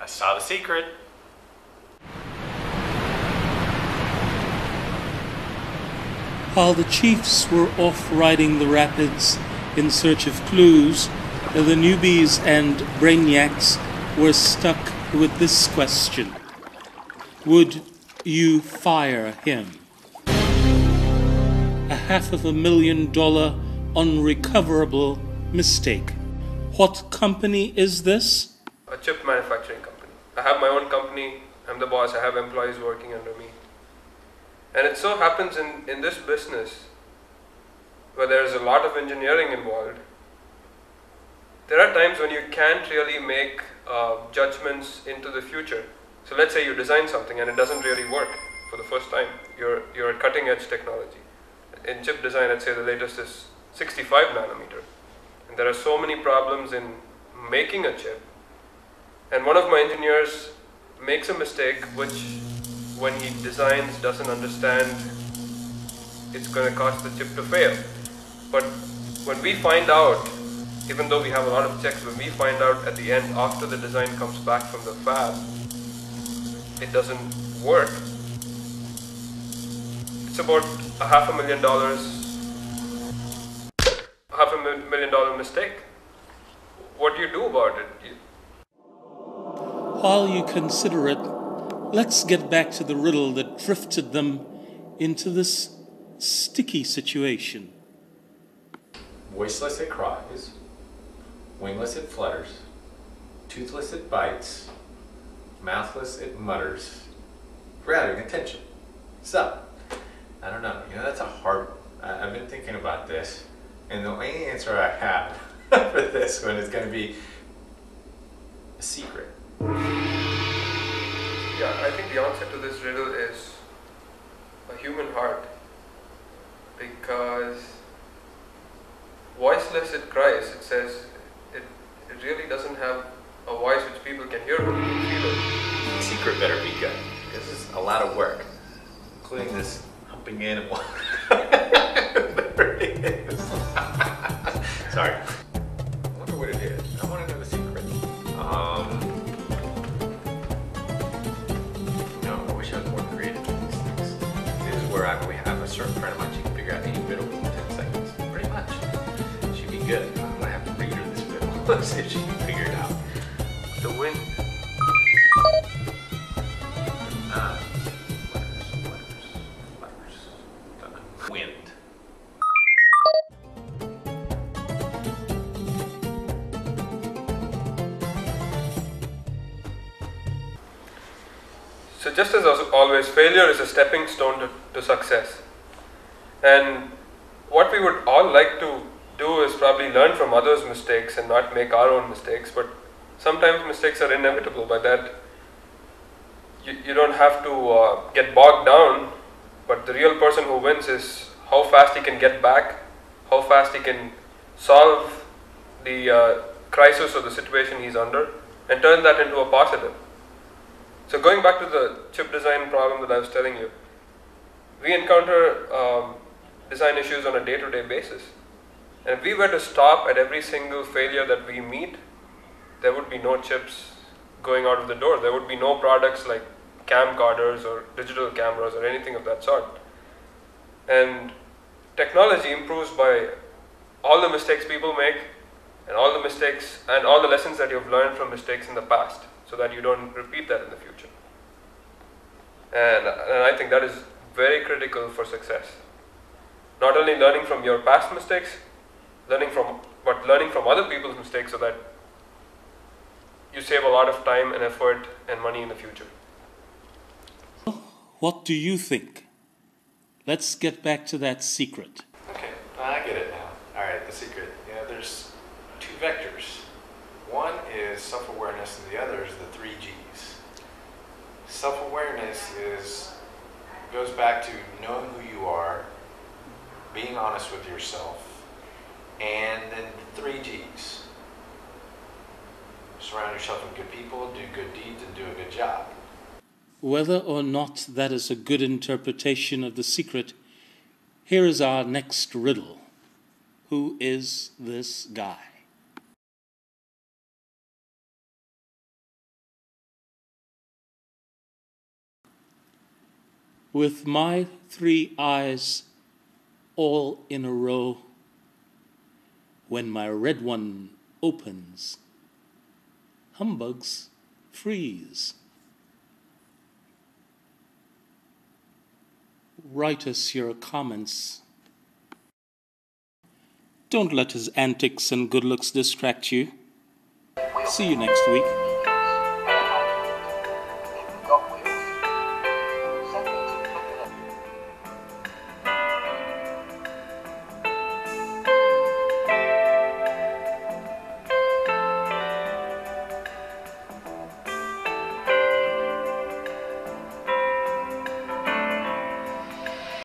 I saw the secret. While the chiefs were off riding the rapids in search of clues, the newbies and brainiacs were stuck with this question. Would you fire him? $500,000 unrecoverable mistake. What company is this? A chip manufacturing company. I have my own company, I'm the boss, I have employees working under me. And it so happens in this business, where there is a lot of engineering involved, there are times when you can't really make judgments into the future. So let's say you design something and it doesn't really work for the first time. You're at cutting edge technology. In chip design, I'd say the latest is 65 nanometer. And there are so many problems in making a chip. And one of my engineers makes a mistake which, when he designs, doesn't understand it's going to cause the chip to fail. But when we find out, even though we have a lot of checks, when we find out at the end, after the design comes back from the fab, it doesn't work. It's about $500,000 mistake. What do you do about it? While you consider it, let's get back to the riddle that drifted them into this sticky situation. Voiceless it cries, wingless it flutters, toothless it bites, mouthless it mutters, grabbing attention. So, I don't know, that's a hard one. I've been thinking about this, and the only answer I have for this one is going to be a secret. Yeah, I think the answer to this riddle is a human heart, because voiceless it cries. It says it really doesn't have a voice which people can hear, but you can feel it. The secret better be good, because it's a lot of work, including this humping in and there it is. Sorry. I wonder what it is. I want to know the secret. I wish I was more creative with these things. This is where we have a certain friend of mine, she can figure out any riddle in 10 seconds. Pretty much. She'd be good. I'm going to have to read her this riddle. Let's see if she can figure it out. The wind. Wind. So just as always, failure is a stepping stone to success. And what we would all like to do is probably learn from others' mistakes and not make our own mistakes, but sometimes mistakes are inevitable. By that, you don't have to get bogged down, but the real person who wins is how fast he can get back, how fast he can solve the crisis or the situation he's under, and turn that into a positive. So going back to the chip design problem that I was telling you, we encounter design issues on a day-to-day basis. And if we were to stop at every single failure that we meet, there would be no chips going out of the door. There would be no products like camcorders or digital cameras or anything of that sort. And technology improves by all the mistakes people make and all the mistakes and all the lessons that you've learned from mistakes in the past, so that you don't repeat that in the future. And I think that is very critical for success. Not only learning from your past mistakes, but learning from other people's mistakes, so that you save a lot of time and effort and money in the future. What do you think? Let's get back to that secret. Okay, I get it now. All right, the secret. There's two vectors. One is self-awareness and the other is the 3 Gs. Self-awareness goes back to knowing who you are, being honest with yourself, and then the 3 Gs. Surround yourself with good people, do good deeds, and do a good job. Whether or not that is a good interpretation of the secret, here is our next riddle. Who is this guy? with my 3 eyes all in a row. When my red one opens, humbugs freeze. Write us your comments. Don't let his antics and good looks distract you. See you next week.